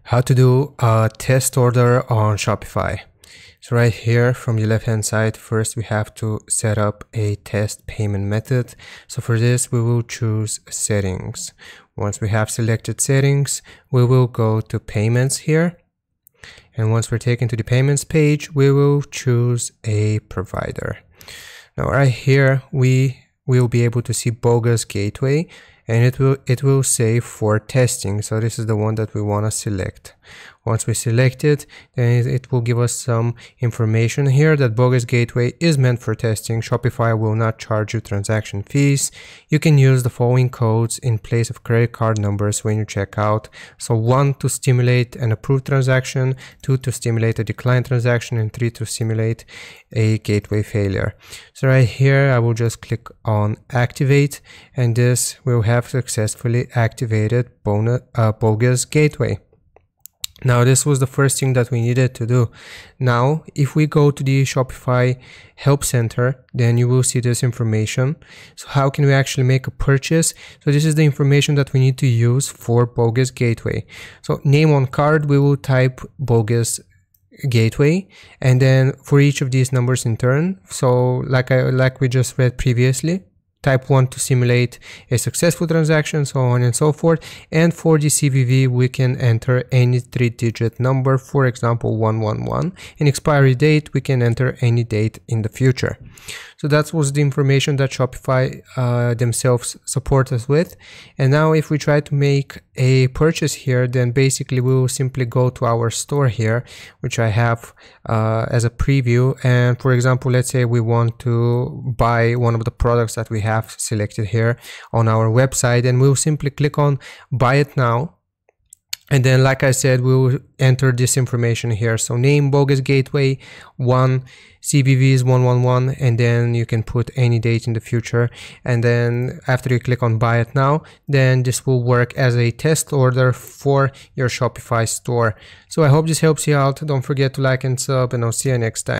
How to do a test order on Shopify. So right here from the left hand side, first we have to set up a test payment method. So for this we will choose settings. Once we have selected settings, we will go to payments here. And once we're taken to the payments page, we will choose a provider. Now right here we will be able to see bogus gateway, and it will say for testing. So this is the one that we want to select. Once we select it, then it will give us some information here that bogus gateway is meant for testing. Shopify will not charge you transaction fees. You can use the following codes in place of credit card numbers when you check out. So 1 to stimulate an approved transaction, 2 to stimulate a declined transaction, and 3 to simulate a gateway failure. So right here I will just click on activate, and this will have successfully activated bogus gateway. Now this was the first thing that we needed to do. Now if we go to the Shopify help center, then you will see this information. So how can we actually make a purchase? So this is the information that we need to use for bogus gateway. So name on card, we will type bogus gateway, and then for each of these numbers in turn, so like we just read previously, type 1 to simulate a successful transaction, so on and so forth. And for the CVV, we can enter any 3-digit number, for example 111. In expiry date, we can enter any date in the future. So that was the information that Shopify themselves support us with. And now if we try to make a purchase here, then basically we will simply go to our store here, which I have as a preview. And for example, let's say we want to buy one of the products that we have selected here on our website, and we'll simply click on buy it now. And then, like I said, we'll enter this information here. So name bogus gateway 1, CVV is 111, and then you can put any date in the future. And then after you click on buy it now, then this will work as a test order for your Shopify store. So I hope this helps you out. Don't forget to like and sub, and I'll see you next time.